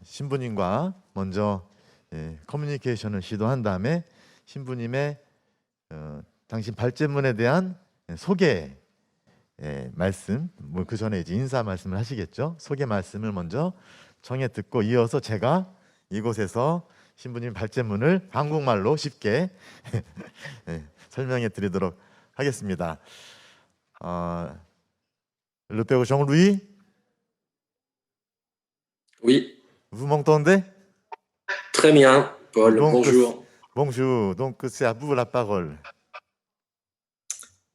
신부님과 먼저 커뮤니케이션을 시도한 다음에 신부님의 당신 발제문에 대한 소개 말씀, 그 전에 이제 인사 말씀을 하시겠죠. 소개 말씀을 먼저 청해 듣고 이어서 제가 이곳에서 신부님 발제문을 한국말로 쉽게 설명해 드리도록 하겠습니다. Le Père Jean-Louis, Oui, vous m'entendez? très bien, Paul. Donc, Bonjour. bonjour. Donc, c'est à vous la parole.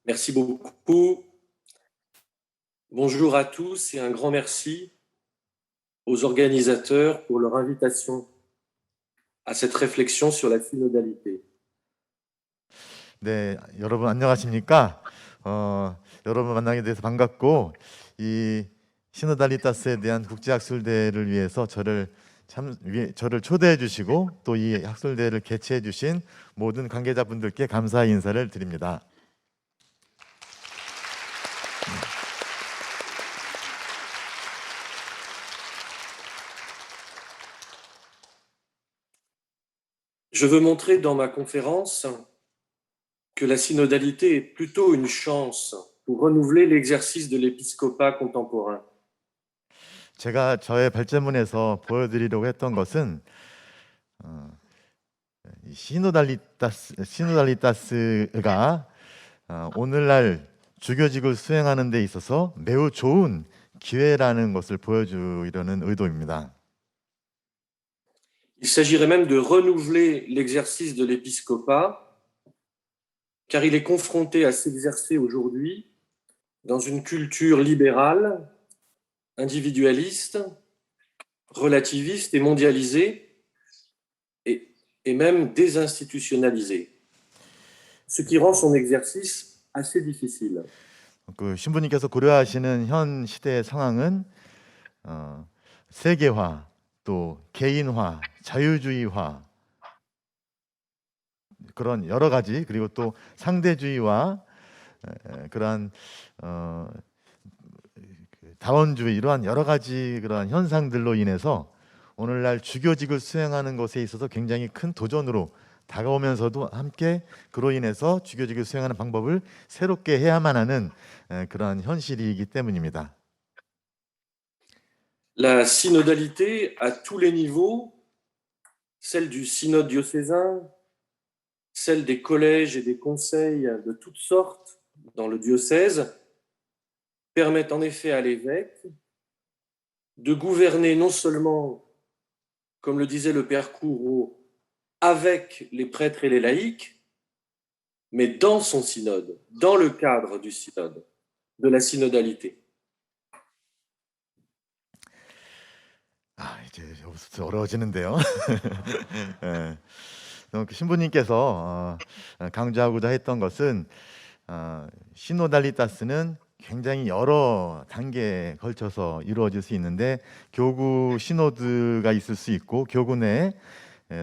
Merci beaucoup. Bonjour à tous et un grand merci aux organisateurs pour leur invitation à cette réflexion sur la synodalité. 네, 여러분 안녕하십니까? 여러분 만나게 돼서 반갑고 이 시노달리타스에 대한 국제학술대회를 위해서 저를 초대해 주시고 또 이 학술대회를 개최해 주신 모든 관계자분들께 감사의 인사를 드립니다. Je veux montrer dans ma conférence que la synodalité est plutôt une chance pour renouveler l'exercice de l'épiscopat contemporain. 제가 저의 발제문에서 보여드리려고 했던 것은 시노달리타스가 오늘날 주교직을 수행하는 데 있어서 매우 좋은 기회라는 것을 보여주려는 의도입니다. Il s'agirait même de renouveler l'exercice de l'épiscopat, car il est confronté à s'exercer aujourd'hui dans une culture libérale, individualiste, relativiste et mondialisée, et même désinstitutionnalisée, ce qui rend son exercice assez difficile. 그 신부님께서 고려하시는 현 시대의 상황은 세계화, 또 개인화, 자유주의화 그런 여러 가지 그리고 또 상대주의와 그러한 다원주의 이러한 여러 가지 그러한 현상들로 인해서 오늘날 주교직을 수행하는 것에 있어서 굉장히 큰 도전으로 다가오면서도 함께 그로 인해서 주교직을 수행하는 방법을 새롭게 해야만 하는 그러한 현실이기 때문입니다. La synodalité à tous les niveaux, celle du synode diocésain, celle des collèges et des conseils de toutes sortes dans le diocèse, permettent en effet à l'évêque de gouverner non seulement, comme le disait le père Couraud, avec les prêtres et les laïcs, mais dans son synode, dans le cadre du synode, de la synodalité. 이제 여기서 어려워지는데요. 신부님께서 강조하고자 했던 것은 시노달리타스는 굉장히 여러 단계에 걸쳐서 이루어질 수 있는데 교구 시노드가 있을 수 있고 교구 내에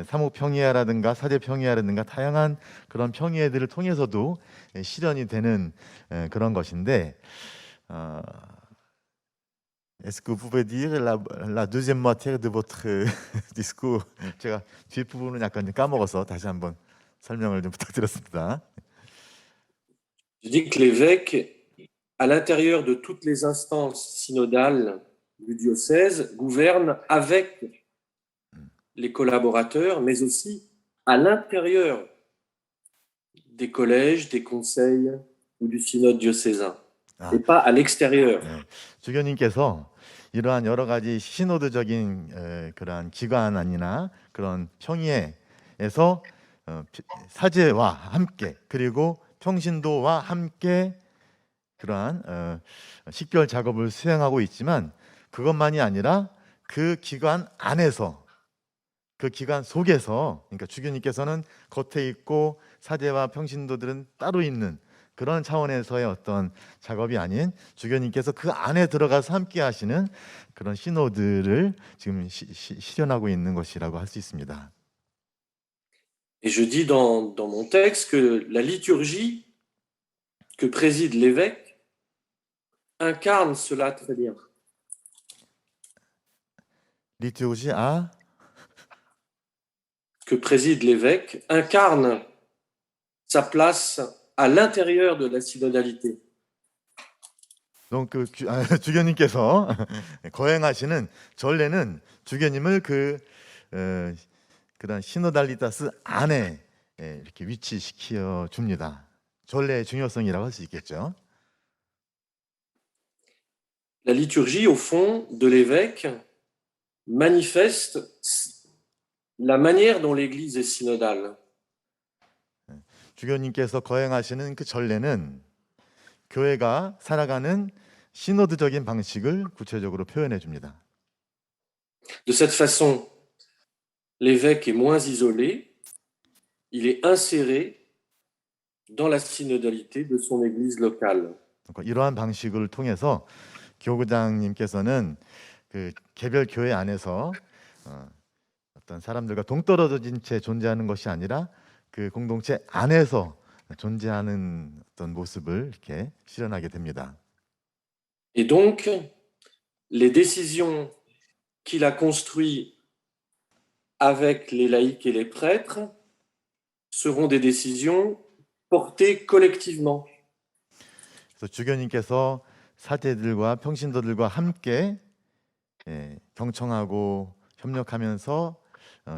사무평의회라든가 사제평의회라든가 다양한 그런 평의회들을 통해서도 실현이 되는 그런 것인데 Est-ce que vous pouvez dire la deuxième moitié de votre discours? 제가 뒷부분은 약간 까먹어서 다시 한번 설명을 좀 부탁드렸습니다. Je dis que l'évêque, à l'intérieur de toutes les instances synodales du diocèse, gouverne avec les collaborateurs, mais aussi à l'intérieur des collèges, des conseils ou du synode diocésain, et pas à l'extérieur. 주교님께서 이러한 여러 가지 시노드적인 그러한 기관이나 그런 평의회에서 사제와 함께 그리고 평신도와 함께 그러한 식별 작업을 수행하고 있지만 그것만이 아니라 그 기관 안에서 그 기관 속에서 그러니까 주교님께서는 겉에 있고 사제와 평신도들은 따로 있는 그런 차원에서의 어떤 작업이 아닌 주교님께서 그 안에 들어가서 함께 하시는 그런 시노드를 지금 실현하고 있는 것이라고 할 수 있습니다. Et je dis dans mon texte que la liturgie que préside l'évêque incarne cela très bien. liturgie à que préside l'évêque incarne sa place à l'intérieur de la synodalité. donc 주교님께서 거행하시는 전례는 주교님을 그런 시노달리타스 안에 이렇게 위치시켜 줍니다. 전례의 중요성이라고 할 수 있겠죠. La liturgie, au fond, de l'évêque manifeste la manière dont l'Église est synodale. 주교님께서 거행하시는 그 전례는 교회가 살아가는 시노드적인 방식을 구체적으로 표현해 줍니다. De cette façon, l'évêque est moins isolé, il est inséré dans la synodalité de son Église locale. 이러한 방식을 통해서 교구장님께서는 그 개별 교회 안에서 어떤 사람들과 동떨어진 채 존재하는 것이 아니라 그 공동체 안에서 존재하는 어떤 모습을 이렇게 실현하게 됩니다. Et donc, les décisions qu'il a construites avec les laïcs et les prêtres seront des décisions portées collectivement. 그래서 주교님께서 사제들과 평신도들과 함께 경청하고 협력하면서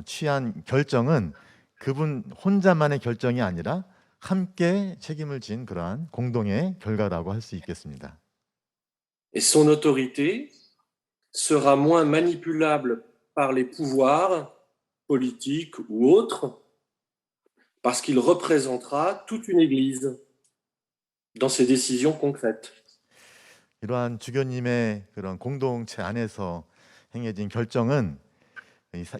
취한 결정은 그분 혼자만의 결정이 아니라 함께 책임을 진 그러한 공동의 결과라고 할 수 있겠습니다. Et son autorité sera moins manipulable par les pouvoirs politiques ou autres, parce qu'il représentera toute une Église dans ses décisions concrètes. 이러한 주교님의 그런 공동체 안에서 행해진 결정은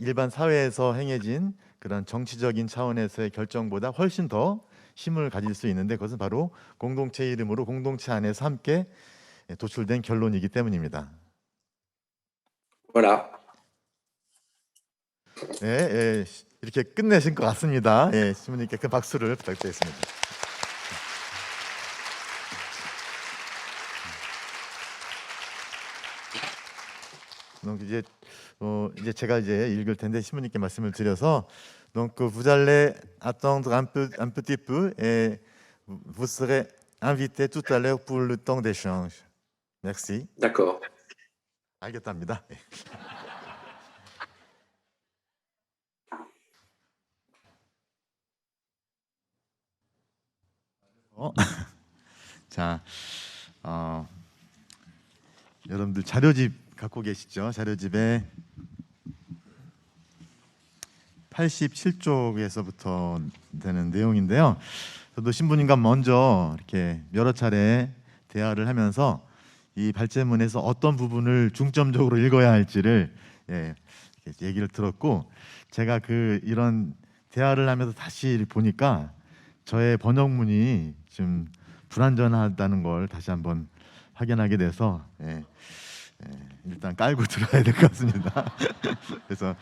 일반 사회에서 행해진 그런 정치적인 차원에서의 결정보다 훨씬 더 힘을 가질 수 있는데 그것은 바로 공동체 이름으로 공동체 안에서 함께 도출된 결론이기 때문입니다. Voilà. 네, 이렇게 끝내신 것 같습니다. 신부님께 큰 박수를 부탁드리겠습니다. 이제 제가 읽을 텐데 신부님께 말씀을 드려서 donc vous allez attendre un petit peu et vous serez invité tout à l'heure pour le temps d'échange. Merci. D'accord. 알겠답니다. 자, 여러분들 자료집 갖고 계시죠? 자료집에 87쪽에서부터 되는 내용인데요. 저도 신부님과 먼저 이렇게 여러 차례 대화를 하면서 이 발제문에서 어떤 부분을 중점적으로 읽어야 할지를 얘기를 들었고, 제가 이런 대화를 하면서 다시 보니까 저의 번역문이 좀 불완전하다는 걸 다시 한번 확인하게 돼서 일단 깔고 들어야 될 것 같습니다. 그래서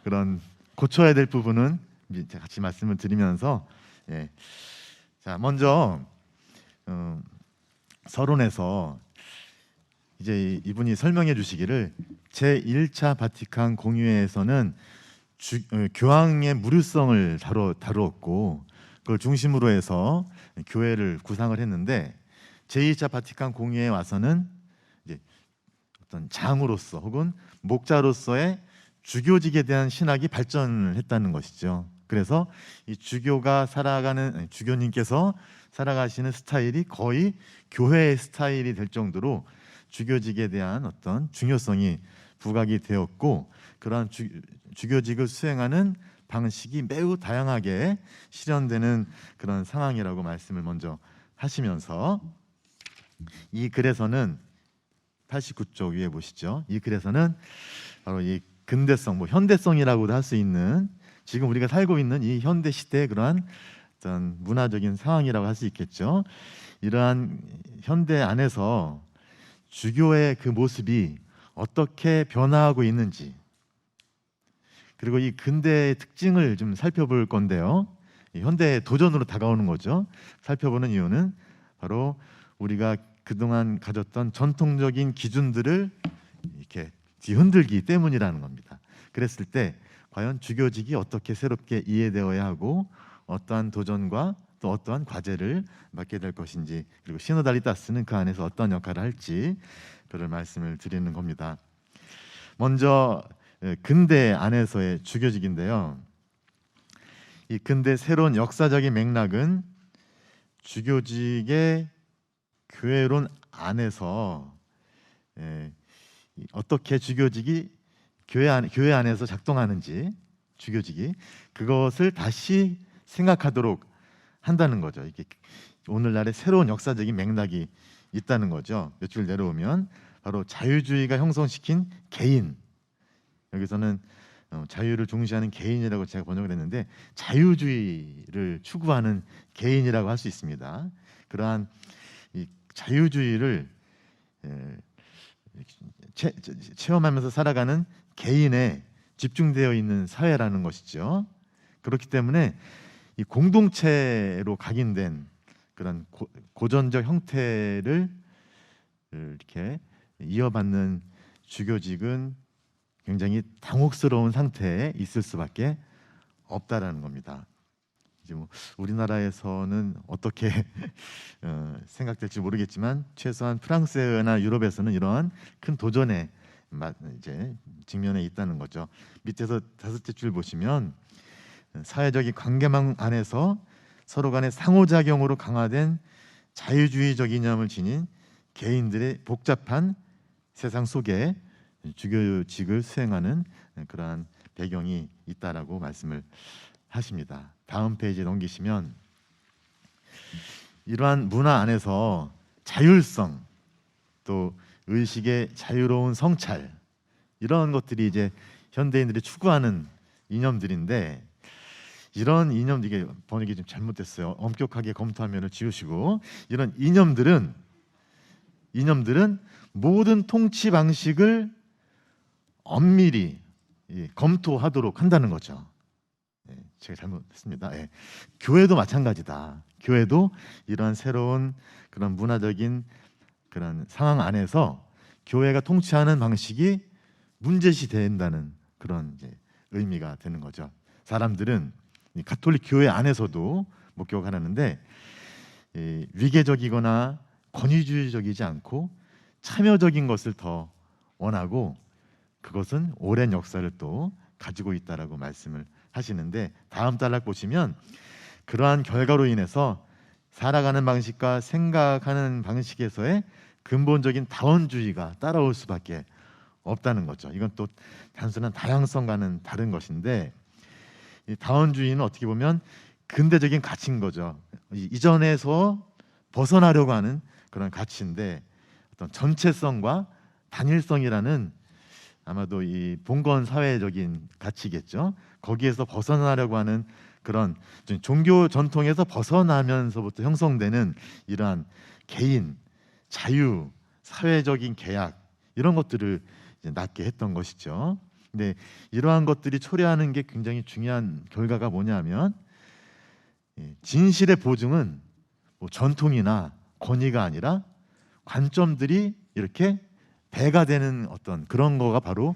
그런 고쳐야 될 부분은 같이 말씀을 드리면서 자, 먼저 서론에서 이제 이분이 설명해 주시기를 제1차 바티칸 공의회에서는 교황의 무료성을 다루었고 그걸 중심으로 해서 교회를 구상을 했는데 제2차 바티칸 공의회에 와서는 이제 어떤 장으로서 혹은 목자로서의 주교직에 대한 신학이 발전을 했다는 것이죠. 그래서 이 주교님께서 살아가시는 스타일이 거의 교회의 스타일이 될 정도로 주교직에 대한 어떤 중요성이 부각이 되었고, 그러한 주교직을 수행하는 방식이 매우 다양하게 실현되는 그런 상황이라고 말씀을 먼저 하시면서, 이 글에서는 89쪽 위에 보시죠. 이 글에서는 바로 이 근대성, 현대성이라고도 할 수 있는 지금 우리가 살고 있는 이 현대 시대의 그러한 어떤 문화적인 상황이라고 할 수 있겠죠. 이러한 현대 안에서 주교의 그 모습이 어떻게 변화하고 있는지, 그리고 이 근대의 특징을 좀 살펴볼 건데요. 현대의 도전으로 다가오는 거죠. 살펴보는 이유는 바로 우리가 그동안 가졌던 전통적인 기준들을 이렇게 뒤흔들기 때문이라는 겁니다. 그랬을 때 과연 주교직이 어떻게 새롭게 이해되어야 하고 어떠한 도전과 또 어떠한 과제를 맡게 될 것인지, 그리고 시노달리타스는 그 안에서 어떤 역할을 할지 그를 말씀을 드리는 겁니다. 먼저 근대 안에서의 주교직인데요. 이 근대 새로운 역사적인 맥락은 주교직의 교회론 안에서 어떻게 주교직이 교회 안에서 작동하는지, 주교직이 그것을 다시 생각하도록 한다는 거죠. 이게 오늘날의 새로운 역사적인 맥락이 있다는 거죠. 몇 줄 내려오면 바로 자유주의가 형성시킨 개인, 여기서는 자유를 중시하는 개인이라고 제가 번역을 했는데 자유주의를 추구하는 개인이라고 할 수 있습니다. 그러한 이 자유주의를 체험하면서 살아가는 개인에 집중되어 있는 사회라는 것이죠. 그렇기 때문에 이 공동체로 각인된 그런 고전적 형태를 이렇게 이어받는 주교직은 굉장히 당혹스러운 상태에 있을 수밖에 없다라는 겁니다. 이제 뭐 우리나라에서는 어떻게 생각될지 모르겠지만 최소한 프랑스나 유럽에서는 이러한 큰 도전에 이제 직면해 있다는 거죠. 밑에서 5째 줄 보시면 사회적인 관계망 안에서 서로 간의 상호작용으로 강화된 자유주의적 이념을 지닌 개인들의 복잡한 세상 속에 주교직을 수행하는 그러한 배경이 있다라고 말씀을 하십니다. 다음 페이지 넘기시면 이러한 문화 안에서 자율성, 또 의식의 자유로운 성찰, 이런 것들이 이제 현대인들이 추구하는 이념들인데, 이런 이념, 이게 번역이 좀 잘못됐어요. 엄격하게 검토하면을 지우시고, 이런 이념들은 모든 통치 방식을 엄밀히 검토하도록 한다는 거죠. 제가 잘못했습니다. 교회도 마찬가지다. 교회도 이러한 새로운 그런 문화적인 그런 상황 안에서 교회가 통치하는 방식이 문제시 된다는 그런 이제 의미가 되는 거죠. 사람들은 이 가톨릭 교회 안에서도 목격을 하는데 위계적이거나 권위주의적이지 않고 참여적인 것을 더 원하고, 그것은 오랜 역사를 또 가지고 있다라고 말씀을 하시는데, 다음 단락 보시면 그러한 결과로 인해서 살아가는 방식과 생각하는 방식에서의 근본적인 다원주의가 따라올 수밖에 없다는 거죠. 이건 또 단순한 다양성과는 다른 것인데, 이 다원주의는 어떻게 보면 근대적인 가치인 거죠. 이전에서 벗어나려고 하는 그런 가치인데, 어떤 전체성과 단일성이라는 아마도 이 봉건 사회적인 가치겠죠. 거기에서 벗어나려고 하는 그런 종교 전통에서 벗어나면서부터 형성되는 이러한 개인, 자유, 사회적인 계약, 이런 것들을 이제 낳게 했던 것이죠. 근데 이러한 것들이 초래하는 게 굉장히 중요한 결과가 뭐냐면, 진실의 보증은 뭐 전통이나 권위가 아니라 관점들이 이렇게 배가 되는 어떤 그런 거가 바로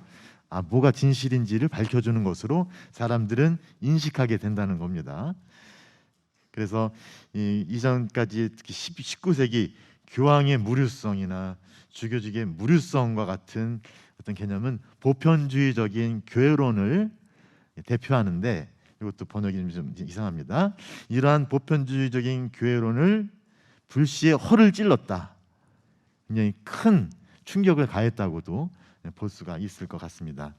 뭐가 진실인지를 밝혀주는 것으로 사람들은 인식하게 된다는 겁니다. 그래서 이전까지 특히 19세기 교황의 무류성이나 주교직의 무류성과 같은 어떤 개념은 보편주의적인 교회론을 대표하는데, 이것도 번역이 좀 이상합니다. 이러한 보편주의적인 교회론을 불시에 허를 찔렀다. 굉장히 큰 충격을 가했다고도 볼 수가 있을 것 같습니다.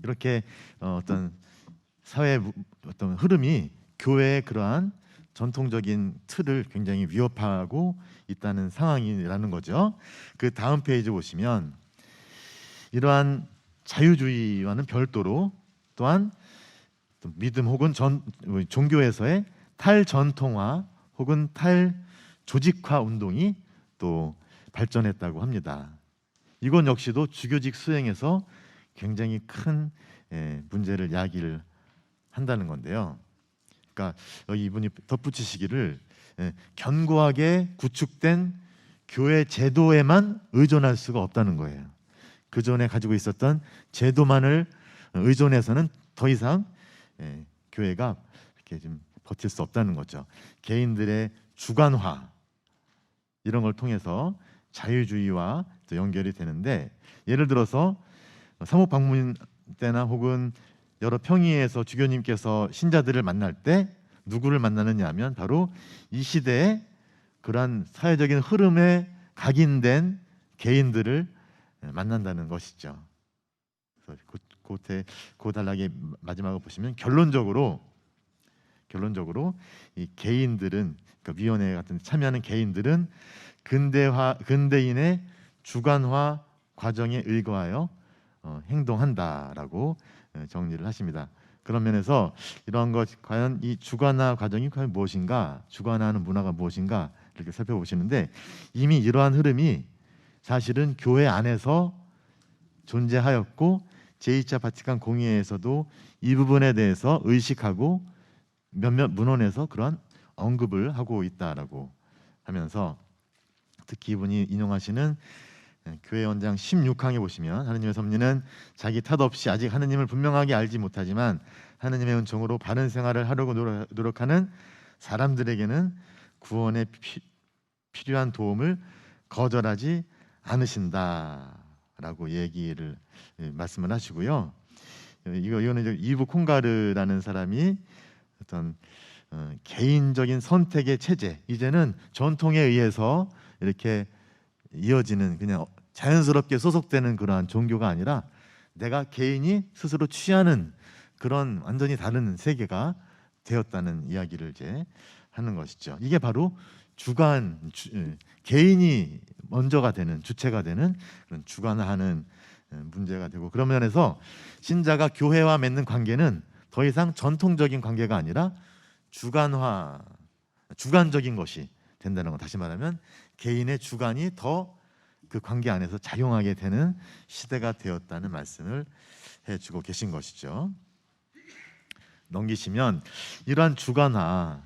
이렇게 어떤 사회 어떤 흐름이 교회의 그러한 전통적인 틀을 굉장히 위협하고 있다는 상황이라는 거죠. 그 다음 페이지 보시면 이러한 자유주의와는 별도로 또한 믿음 혹은 종교에서의 탈전통화 혹은 탈조직화 운동이 또 발전했다고 합니다. 이건 역시도 주교직 수행에서 굉장히 큰 문제를 야기를 한다는 건데요. 그러니까 여기 이분이 덧붙이시기를 견고하게 구축된 교회 제도에만 의존할 수가 없다는 거예요. 그 전에 가지고 있었던 제도만을 의존해서는 더 이상 교회가 이렇게 좀 버틸 수 없다는 거죠. 개인들의 주관화 이런 걸 통해서 자유주의와 또 연결이 되는데, 예를 들어서 사목 방문 때나 혹은 여러 평의에서 주교님께서 신자들을 만날 때 누구를 만나느냐 하면 바로 이 시대의 그러한 사회적인 흐름에 각인된 개인들을 만난다는 것이죠. 그래서 그 단락의 마지막을 보시면 결론적으로 이 개인들은, 그러니까 위원회 같은 데 참여하는 개인들은 근대인의 주관화 과정에 의거하여 행동한다라고 정리를 하십니다. 그런 면에서 이러한 것, 과연 이 주관화 과정이 과연 무엇인가, 주관화하는 문화가 무엇인가 이렇게 살펴보시는데, 이미 이러한 흐름이 사실은 교회 안에서 존재하였고 제2차 바티칸 공의회에서도 이 부분에 대해서 의식하고 몇몇 문헌에서 그러한 언급을 하고 있다라고 하면서, 특히 이분이 인용하시는 교회 원장 16항에 보시면, 하느님의 섭리는 자기 탓 없이 아직 하느님을 분명하게 알지 못하지만 하느님의 은총으로 바른 생활을 하려고 노력하는 사람들에게는 구원에 필요한 도움을 거절하지 않으신다라고 말씀을 하시고요. 이거는 이제 이브 콩가르라는 사람이 어떤 개인적인 선택의 체제, 이제는 전통에 의해서 이렇게 이어지는 그냥 자연스럽게 소속되는 그러한 종교가 아니라 내가 개인이 스스로 취하는 그런 완전히 다른 세계가 되었다는 이야기를 이제 하는 것이죠. 이게 바로 개인이 먼저가 되는, 주체가 되는 그런 주관화하는 문제가 되고, 그런 면에서 신자가 교회와 맺는 관계는 더 이상 전통적인 관계가 아니라 주관적인 것이 된다는 것. 다시 말하면 개인의 주관이 더 그 관계 안에서 작용하게 되는 시대가 되었다는 말씀을 해주고 계신 것이죠. 넘기시면 이러한 주관화는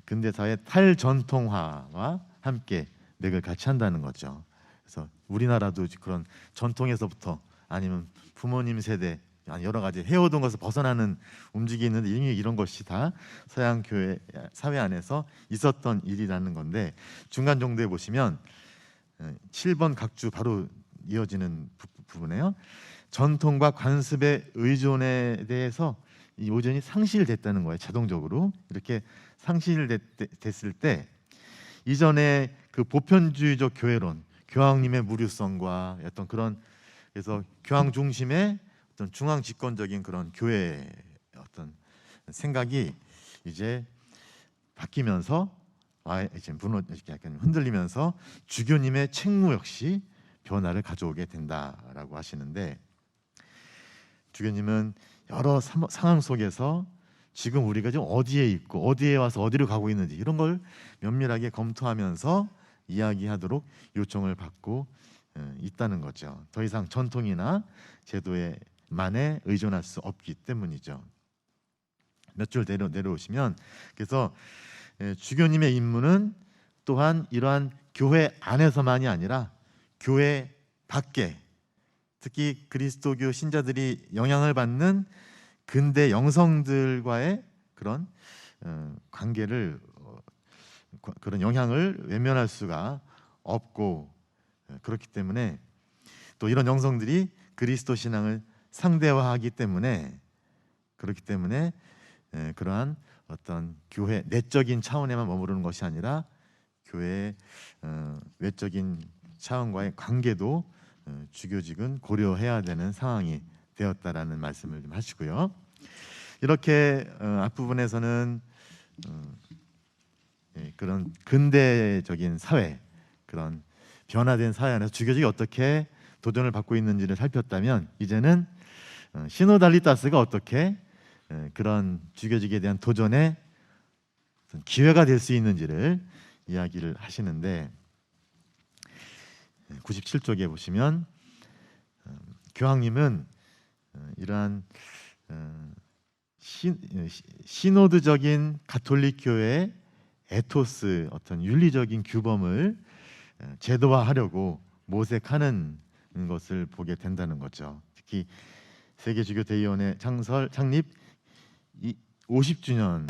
근대사의 탈전통화와 함께 맥을 같이 한다는 거죠. 그래서 우리나라도 그런 전통에서부터 아니면 부모님 세대 여러 가지 해오던 것을 벗어나는 움직임이 있는데, 이미 이런 것이 다 서양 교회 사회 안에서 있었던 일이라는 건데, 중간 정도에 보시면 7번 각주 바로 이어지는 부분에요. 전통과 관습의 의존에 대해서 이 의존이 상실됐다는 거예요. 자동적으로 이렇게 상실됐을 때, 이전에 그 보편주의적 교회론, 교황님의 무료성과 어떤 그런, 그래서 교황 중심의 어떤 중앙 집권적인 그런 교회의 어떤 생각이 이제 바뀌면서 이제 약간 흔들리면서 주교님의 책무 역시 변화를 가져오게 된다라고 하시는데, 주교님은 여러 상황 속에서 지금 우리가 지금 어디에 있고 어디에 와서 어디로 가고 있는지 이런 걸 면밀하게 검토하면서 이야기하도록 요청을 받고 있다는 거죠. 더 이상 전통이나 제도에만에 의존할 수 없기 때문이죠. 몇 줄 내려오시면, 그래서 주교님의 임무는 또한 이러한 교회 안에서만이 아니라 교회 밖에, 특히 그리스도교 신자들이 영향을 받는 근대 영성들과의 그런 관계를, 그런 영향을 외면할 수가 없고, 그렇기 때문에 또 이런 영성들이 그리스도 신앙을 상대화하기 때문에, 그렇기 때문에 그러한 어떤 교회 내적인 차원에만 머무르는 것이 아니라 교회의 외적인 차원과의 관계도 주교직은 고려해야 되는 상황이 되었다라는 말씀을 좀 하시고요. 이렇게 앞부분에서는 그런 근대적인 사회, 그런 변화된 사회 안에서 주교직이 어떻게 도전을 받고 있는지를 살폈다면, 이제는 시노달리타스가 어떻게 그런 주교직에 대한 도전의 기회가 될 수 있는지를 이야기를 하시는데, 97쪽에 보시면 교황님은 이러한 시노드적인 가톨릭 교회의 에토스, 어떤 윤리적인 규범을 제도화하려고 모색하는 것을 보게 된다는 거죠. 특히 세계주교대의원회 창립 50주년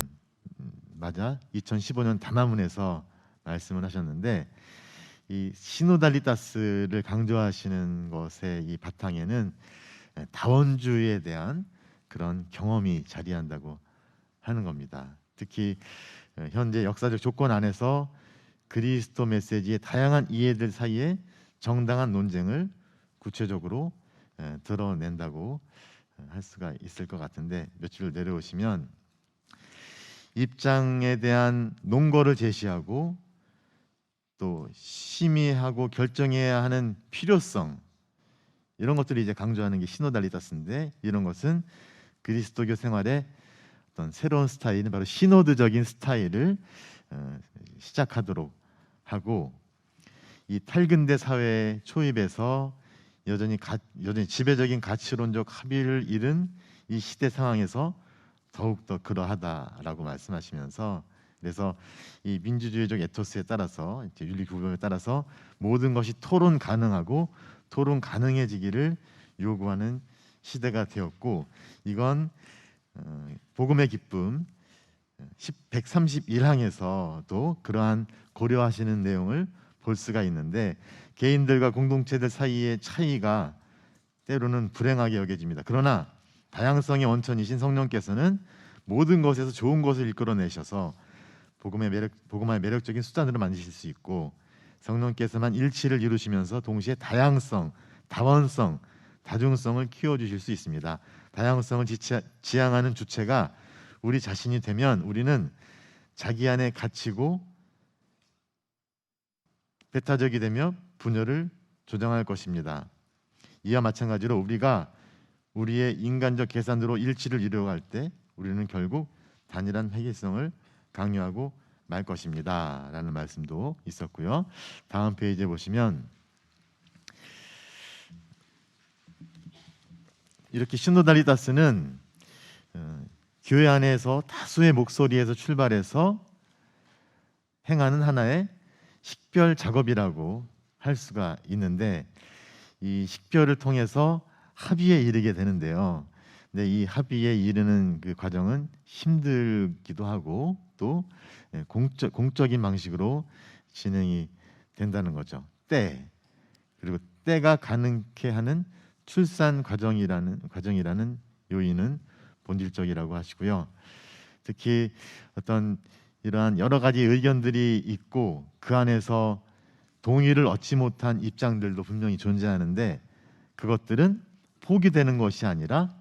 맞아 2015년 담화문에서 말씀을 하셨는데, 이 시노달리타스를 강조하시는 것의 이 바탕에는 다원주의에 대한 그런 경험이 자리한다고 하는 겁니다. 특히 현재 역사적 조건 안에서 그리스도 메시지의 다양한 이해들 사이에 정당한 논쟁을 구체적으로 드러낸다고 할 수가 있을 것 같은데, 몇 줄 내려오시면 입장에 대한 논거를 제시하고 또 심의하고 결정해야 하는 필요성, 이런 것들이 이제 강조하는 게 시노달리타스인데, 이런 것은 그리스도교 생활의 어떤 새로운 스타일은 바로 시노드적인 스타일을 시작하도록 하고, 이 탈근대 사회 초입에서 여전히 지배적인 가치론적 합의를 잃은 이 시대 상황에서 더욱더 그러하다라고 말씀하시면서, 그래서 이 민주주의적 에토스에 따라서 이제 윤리 규범에 따라서 모든 것이 토론 가능하고 토론 가능해지기를 요구하는 시대가 되었고, 이건 복음의 기쁨 131항에서도 그러한 고려하시는 내용을 볼 수가 있는데, 개인들과 공동체들 사이의 차이가 때로는 불행하게 여겨집니다. 그러나 다양성의 원천이신 성령께서는 모든 것에서 좋은 것을 이끌어내셔서 복음의 매력적인 수단으로 만드실 수 있고, 성령께서만 일치를 이루시면서 동시에 다양성, 다원성, 다중성을 키워주실 수 있습니다. 다양성을 지향하는 주체가 우리 자신이 되면 우리는 자기 안에 갇히고 배타적이 되며 분열을 조장할 것입니다. 이와 마찬가지로 우리가 우리의 인간적 계산으로 일치를 이루어갈 때 우리는 결국 단일한 회계성을 강요하고 말 것입니다 라는 말씀도 있었고요. 다음 페이지에 보시면 이렇게 시노달리타스는 교회 안에서 다수의 목소리에서 출발해서 행하는 하나의 식별 작업이라고 할 수가 있는데, 이 식별을 통해서 합의에 이르게 되는데요. 근데 이 합의에 이르는 그 과정은 힘들기도 하고 또 공적인 방식으로 진행이 된다는 거죠. 그리고 때가 가능케 하는 출산 과정이라는 요인은 본질적이라고 하시고요. 특히 어떤 이러한 여러 가지 의견들이 있고 그 안에서 동의를 얻지 못한 입장들도 분명히 존재하는데, 그것들은 포기되는 것이 아니라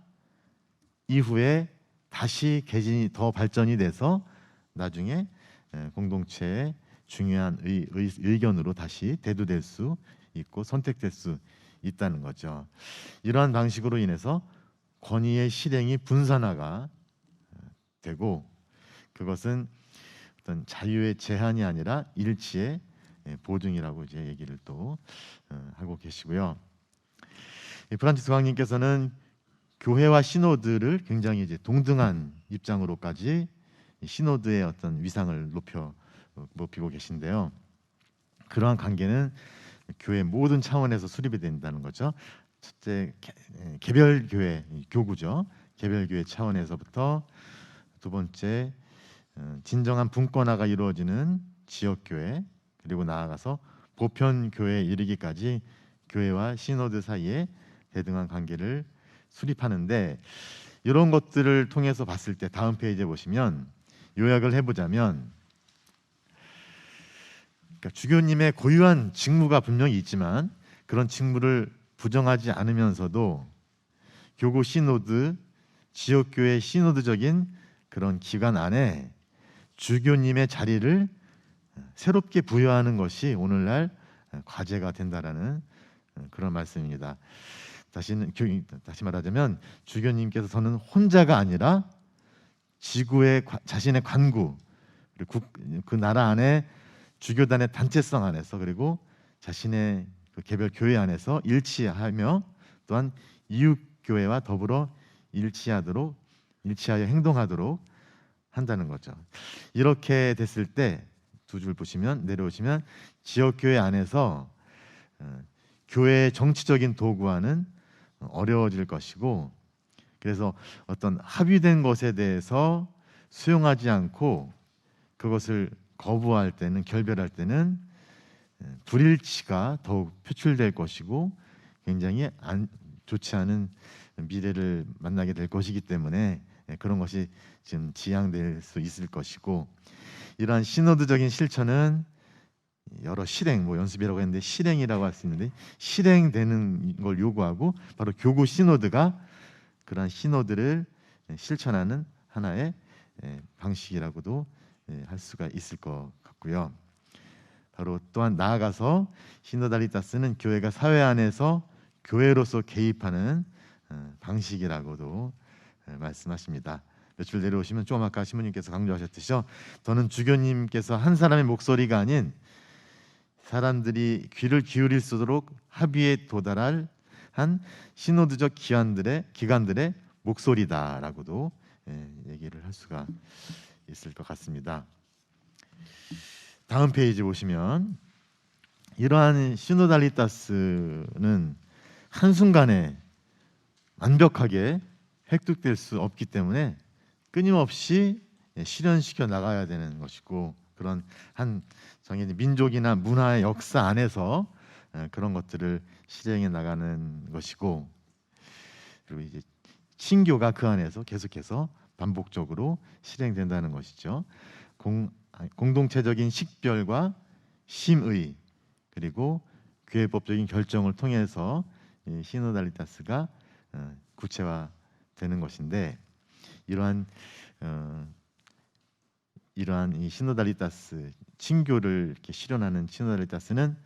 이후에 다시 개진이 더 발전이 돼서 나중에 공동체의 중요한 의견으로 다시 대두될 수 있고 선택될 수 있다는 거죠. 이러한 방식으로 인해서 권위의 실행이 분산화가 되고, 그것은 어떤 자유의 제한이 아니라 일치의 보증이라고 이제 얘기를 또 하고 계시고요. 프란치스 광님께서는 교회와 시노드를 굉장히 이제 동등한 입장으로까지 시노드의 어떤 위상을 높이고 계신데요. 그러한 관계는 교회 모든 차원에서 수립이 된다는 거죠. 첫째, 개별 교회 교구죠. 개별 교회 차원에서부터, 두 번째, 진정한 분권화가 이루어지는 지역 교회, 그리고 나아가서 보편 교회에 이르기까지 교회와 시노드 사이에 대등한 관계를 수립하는데, 이런 것들을 통해서 봤을 때 다음 페이지에 보시면 요약을 해보자면, 그러니까 주교님의 고유한 직무가 분명히 있지만 그런 직무를 부정하지 않으면서도 교구 시노드, 지역교회 시노드적인 그런 기관 안에 주교님의 자리를 새롭게 부여하는 것이 오늘날 과제가 된다라는 그런 말씀입니다. 다시 말하자면 주교님께서는 혼자가 아니라 지구의 자신의 관구, 그리고 그 나라 안에 주교단의 단체성 안에서, 그리고 자신의 그 개별 교회 안에서 일치하며 또한 이웃 교회와 더불어 일치하여 행동하도록 한다는 거죠. 이렇게 됐을 때 두 줄 보시면 내려오시면 지역 교회 안에서 교회의 정치적인 도구화는 어려워질 것이고, 그래서 어떤 합의된 것에 대해서 수용하지 않고 그것을 거부할 때는, 결별할 때는 불일치가 더욱 표출될 것이고 굉장히 좋지 않은 미래를 만나게 될 것이기 때문에 그런 것이 지금 지향될 수 있을 것이고, 이러한 시노드적인 실천은 여러 실행, 뭐 연습이라고 했는데 실행이라고 할 수 있는데, 실행되는 걸 요구하고 바로 교구 시노드가 그러한 시노드를 실천하는 하나의 방식이라고도 할 수가 있을 것 같고요. 바로 또한 나아가서 시노달리타스는 교회가 사회 안에서 교회로서 개입하는 방식이라고도 말씀하십니다. 며칠 내려오시면 좀 아까 신부님께서 강조하셨듯이요, 더는 주교님께서 한 사람의 목소리가 아닌 사람들이 귀를 기울일 수 있도록 합의에 도달할 한 시노드적 기관들의 목소리다라고도 얘기를 할 수가 있을 것 같습니다. 다음 페이지 보시면 이러한 시노달리타스는 한순간에 완벽하게 획득될 수 없기 때문에 끊임없이 실현시켜 나가야 되는 것이고, 그런 한 정해진 민족이나 문화의 역사 안에서 그런 것들을 실행해 나가는 것이고, 그리고 이제 신교가 그 안에서 계속해서 반복적으로 실행된다는 것이죠. 공동체적인 식별과 심의, 그리고 교회법적인 결정을 통해서 이 시노달리타스가 구체화되는 것인데, 이러한 이 시노달리타스, 친교를 이렇게 실현하는 시노달리타스는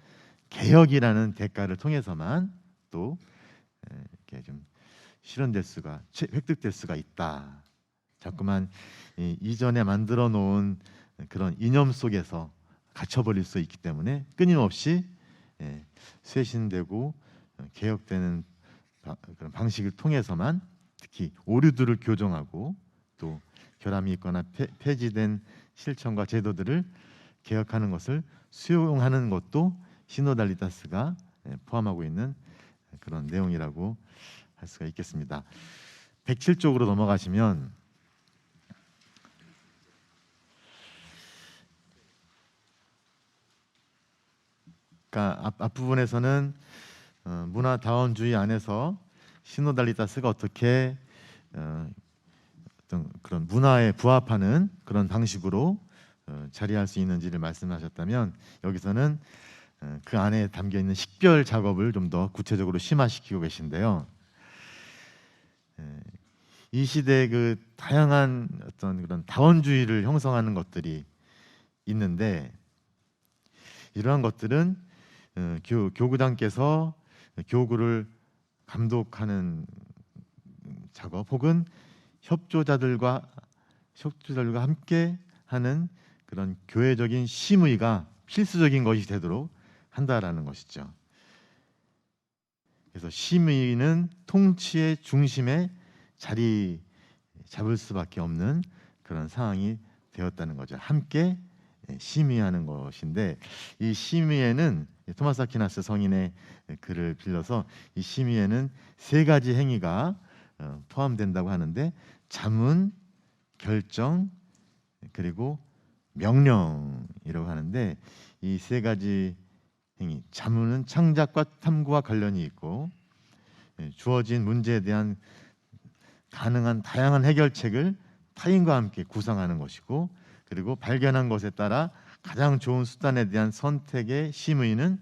개혁이라는 대가를 통해서만 또 이렇게 좀 실현될 수가, 획득될 수가 있다. 자꾸만 이전에 만들어 놓은 그런 이념 속에서 갇혀버릴 수 있기 때문에 끊임없이 쇄신되고 개혁되는 그런 방식을 통해서만, 특히 오류들을 교정하고 또 결함이 있거나 폐지된 실천과 제도들을 개혁하는 것을 수용하는 것도 시노달리타스가 포함하고 있는 그런 내용이라고 할 수가 있겠습니다. 107쪽으로 넘어가시면 그러니까 앞부분에서는 문화 다원주의 안에서 시노달리타스가 어떻게 어떤 그런 문화에 부합하는 그런 방식으로 자리할 수 있는지를 말씀하셨다면, 여기서는 그 안에 담겨 있는 식별 작업을 좀 더 구체적으로 심화시키고 계신데요. 이 시대의 그 다양한 어떤 그런 다원주의를 형성하는 것들이 있는데, 이러한 것들은 교구장께서 교구를 감독하는 작업 혹은 협조자들과 함께 하는 그런 교회적인 심의가 필수적인 것이 되도록 한다라는 것이죠. 그래서 심의는 통치의 중심에 자리 잡을 수밖에 없는 그런 상황이 되었다는 거죠. 함께 심의하는 것인데, 이 심의에는 토마스 아퀴나스 성인의 글을 빌려서 이 심의에는 세 가지 행위가 포함된다고 하는데, 자문, 결정, 그리고 명령이라고 하는데, 이 세 가지 행위, 자문은 창작과 탐구와 관련이 있고, 주어진 문제에 대한 가능한 다양한 해결책을 타인과 함께 구상하는 것이고, 그리고 발견한 것에 따라 가장 좋은 수단에 대한 선택의 심의는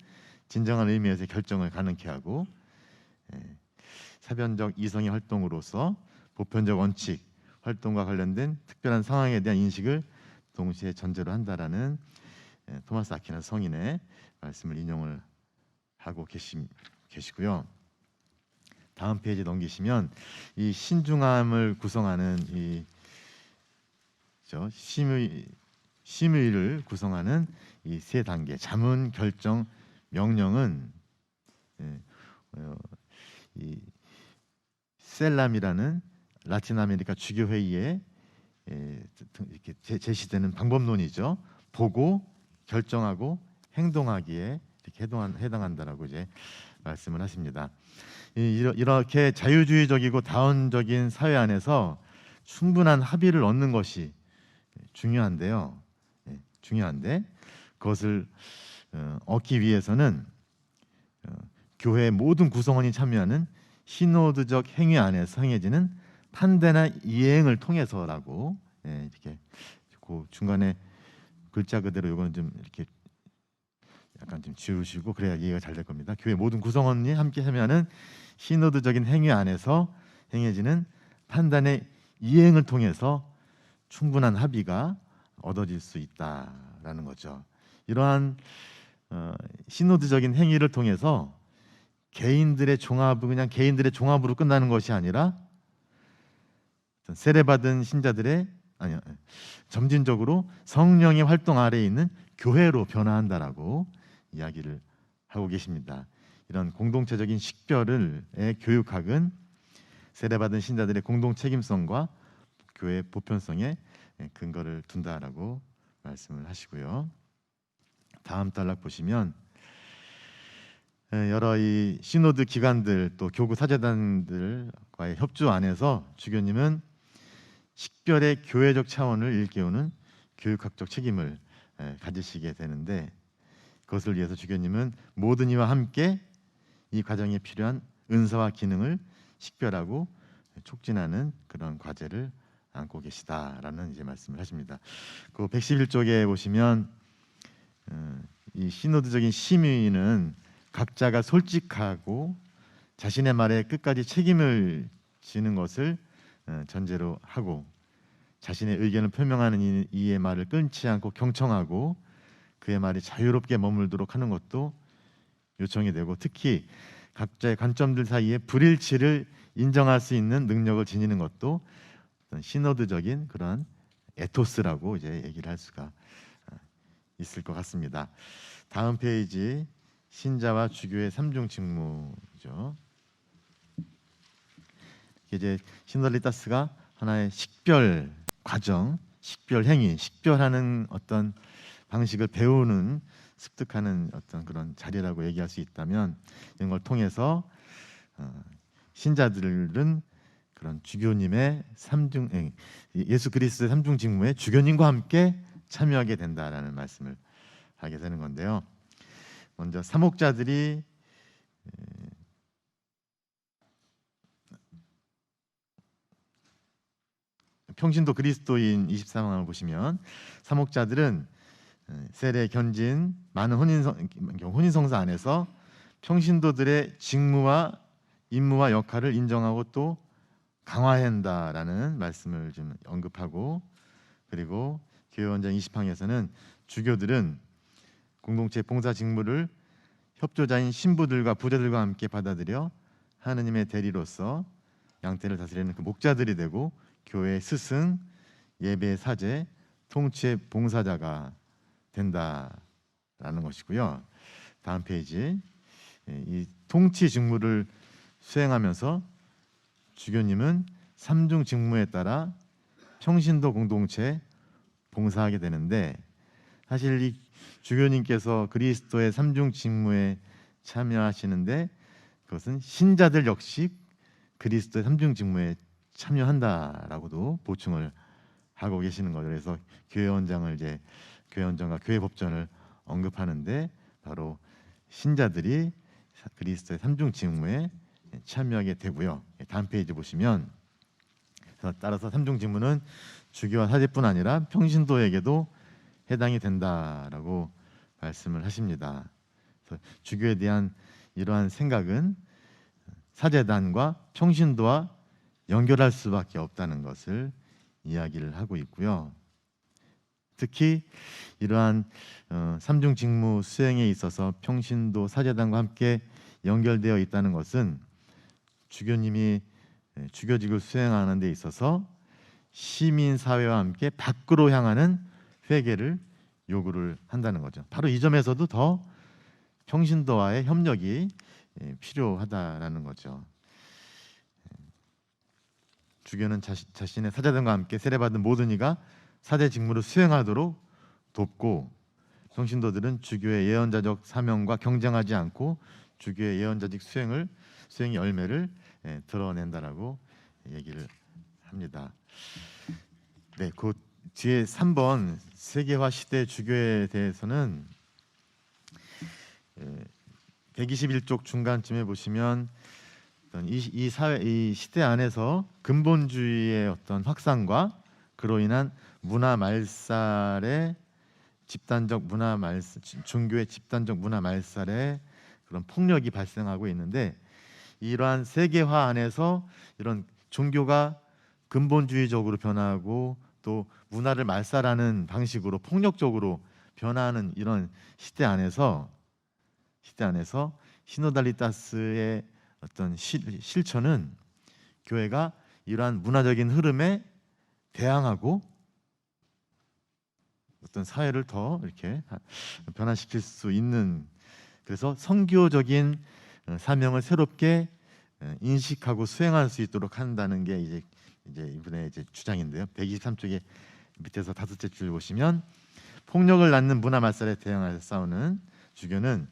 진정한 의미에서 결정을 가능케 하고, 사변적 이성의 활동으로서 보편적 원칙, 활동과 관련된 특별한 상황에 대한 인식을 동시에 전제로 한다라는 토마스 아퀴나스 성인의 말씀을 인용을 하고 계시고요. 다음 페이지 넘기시면 이 신중함을 구성하는 이 심의를 구성하는 이 세 단계, 자문, 결정, 명령은 이 셀람이라는 라틴 아메리카 주교 회의에 이렇게 제시되는 방법론이죠. 보고 결정하고 행동하기에 이렇게 해당한다라고 이제 말씀을 하십니다. 이렇게 자유주의적이고 다원적인 사회 안에서 충분한 합의를 얻는 것이 중요한데요. 중요한데 그것을 얻기 위해서는 교회의 모든 구성원이 참여하는 시노드적 행위 안에서 행해지는 판단이나 이행을 통해서라고 이렇게 그 중간에 글자 그대로 이거는 좀 이렇게 약간 좀 지우시고 그래야 이해가 잘 될 겁니다. 교회 모든 구성원이 함께 참여하는 시노드적인 행위 안에서 행해지는 판단의 이행을 통해서 충분한 합의가 얻어질 수 있다라는 거죠. 이러한 시노드적인 행위를 통해서 개인들의 종합으로 끝나는 것이 아니라 세례받은 신자들의 점진적으로 성령의 활동 아래에 있는 교회로 변화한다라고 이야기를 하고 계십니다. 이런 공동체적인 식별의 교육학은 세례받은 신자들의 공동 책임성과 교회 보편성에 근거를 둔다라고 말씀을 하시고요. 다음 단락 보시면 여러 이 시노드 기관들 또 교구 사제단들과의 협조 안에서 주교님은 식별의 교회적 차원을 일깨우는 교육학적 책임을 가지시게 되는데 그것을 위해서 주교님은 모든 이와 함께 이 과정에 필요한 은사와 기능을 식별하고 촉진하는 그런 과제를 안고 계시다라는 이제 말씀을 하십니다. 그 111쪽에 보시면 이 시노드적인 심의는 각자가 솔직하고 자신의 말에 끝까지 책임을 지는 것을 전제로 하고 자신의 의견을 표명하는 이의 말을 끊지 않고 경청하고 그의 말이 자유롭게 머물도록 하는 것도 요청이 되고 특히 각자의 관점들 사이에 불일치를 인정할 수 있는 능력을 지니는 것도 시노드적인 그런 에토스라고 이제 얘기를 할 수가 있을 것 같습니다. 다음 페이지 신자와 주교의 삼중 직무죠. 이제 시노달리타스가 하나의 식별 과정, 식별 행위, 식별하는 어떤 방식을 배우는 습득하는 어떤 그런 자리라고 얘기할 수 있다면 이런 걸 통해서 신자들은 그런 주교님의 예수 그리스도의 삼중 직무에 주교님과 함께 참여하게 된다라는 말씀을 하게 되는 건데요. 먼저 사목자들이 평신도 그리스도인 24망을 보시면 사목자들은 세례, 견진, 많은 혼인성사 안에서 평신도들의 직무와 임무와 역할을 인정하고 또 강화해야 한다라는 말씀을 좀 언급하고 그리고 교회원장 20항에서는 주교들은 공동체 봉사 직무를 협조자인 신부들과 부자들과 함께 받아들여 하느님의 대리로서 양떼를 다스리는 그 목자들이 되고 교회의 스승, 예배 사제, 통치의 봉사자가 된다라는 것이고요. 다음 페이지 이 통치 직무를 수행하면서 주교님은 삼중 직무에 따라 평신도 공동체에 봉사하게 되는데 사실 이 주교님께서 그리스도의 삼중 직무에 참여하시는데 그것은 신자들 역시 그리스도의 삼중 직무에 참여한다라고도 보충을 하고 계시는 거죠. 그래서 교회원장을 이제 교회원장과 교회법전을 언급하는데 바로 신자들이 그리스도의 삼중 직무에 참여하게 되고요. 다음 페이지 보시면 따라서 삼중 직무는 주교와 사제뿐 아니라 평신도에게도 해당이 된다라고 말씀을 하십니다. 그래서 주교에 대한 이러한 생각은 사제단과 평신도와 연결할 수밖에 없다는 것을 이야기를 하고 있고요. 특히 이러한 삼중 직무 수행에 있어서 평신도 사제단과 함께 연결되어 있다는 것은 주교님이 주교직을 수행하는 데 있어서 시민 사회와 함께 밖으로 향하는 회개를 요구를 한다는 거죠. 바로 이 점에서도 더 평신도와의 협력이 필요하다라는 거죠. 주교는 자신의 사제단과 함께 세례받은 모든 이가 사제 직무를 수행하도록 돕고 성신도들은 주교의 예언자적 사명과 경쟁하지 않고 주교의 예언자적 수행의 열매를 드러낸다라고 얘기를 합니다. 네, 그 뒤에 3번 세계화 시대 주교에 대해서는 121쪽 중간쯤에 보시면 이 사회, 이 시대 안에서 근본주의의 어떤 확산과 그로 인한 문화 말살의 집단적 문화 말살, 종교의 집단적 문화 말살의 그런 폭력이 발생하고 있는데, 이러한 세계화 안에서 이런 종교가 근본주의적으로 변하고 또 문화를 말살하는 방식으로 폭력적으로 변화하는 이런 시대 안에서 시노달리타스의 어떤 실천은 교회가 이러한 문화적인 흐름에 대항하고 어떤 사회를 더 이렇게 변화시킬 수 있는, 그래서 선교적인 사명을 새롭게 인식하고 수행할 수 있도록 한다는 게 이제 이분의 주장인데요. 123쪽의 밑에서 5째 줄 보시면, 폭력을 낳는 문화 말살에 대항하여 싸우는 주교는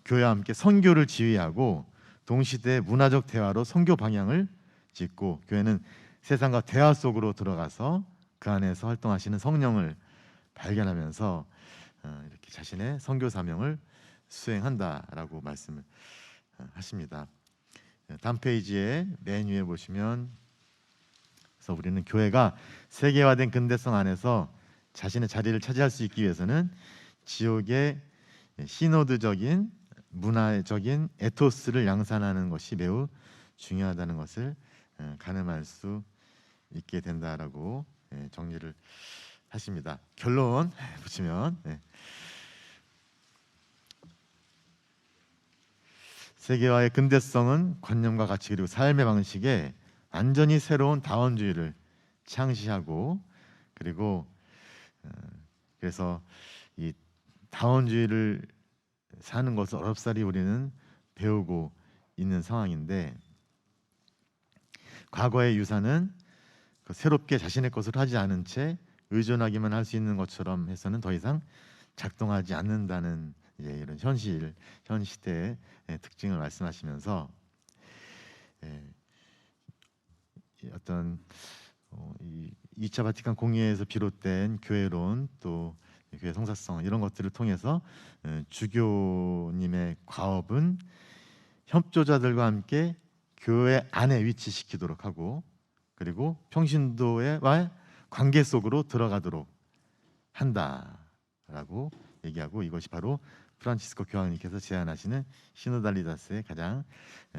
교회와 함께 선교를 지휘하고 동시대 문화적 대화로 선교 방향을 짓고, 교회는 세상과 대화 속으로 들어가서 그 안에서 활동하시는 성령을 발견하면서 이렇게 자신의 선교 사명을 수행한다라고 말씀을 하십니다. 다음 페이지에 맨 위에 보시면, 그래서 우리는 교회가 세계화된 근대성 안에서 자신의 자리를 차지할 수 있기 위해서는 지옥의 시노드적인 문화적인 에토스를 양산하는 것이 매우 중요하다는 것을 가늠할 수 있게 된다라고 정리를 하십니다. 결론 보시면, 세계화의 근대성은 관념과 가치 그리고 삶의 방식에 완전히 새로운 다원주의를 창시하고, 그리고 그래서 이 다원주의를 사는 것을 어렵사리 우리는 배우고 있는 상황인데, 과거의 유산은 새롭게 자신의 것을 하지 않은 채 의존하기만 할 수 있는 것처럼 해서는 더 이상 작동하지 않는다는 이런 현 시대의 특징을 말씀하시면서, 어떤 2차 바티칸 공의회에서 비롯된 교회론, 또 교회 성사성, 이런 것들을 통해서 주교님의 과업은 협조자들과 함께 교회 안에 위치시키도록 하고, 그리고 평신도와의 관계 속으로 들어가도록 한다라고 얘기하고, 이것이 바로 프란치스코 교황님께서 제안하시는 시노달리다스의 가장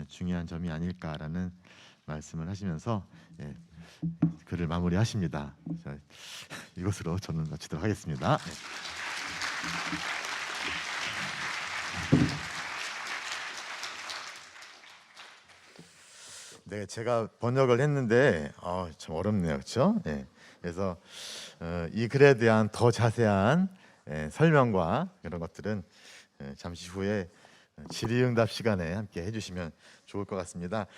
중요한 점이 아닐까라는 말씀을 하시면서 글을 마무리하십니다. 자, 이것으로 저는 마치도록 하겠습니다. 네, 제가 번역을 했는데 참 어렵네요, 그렇죠? 그래서 이 글에 대한 더 자세한 설명과 이런 것들은 잠시 후에 질의응답 시간에 함께 해주시면 좋을 것 같습니다.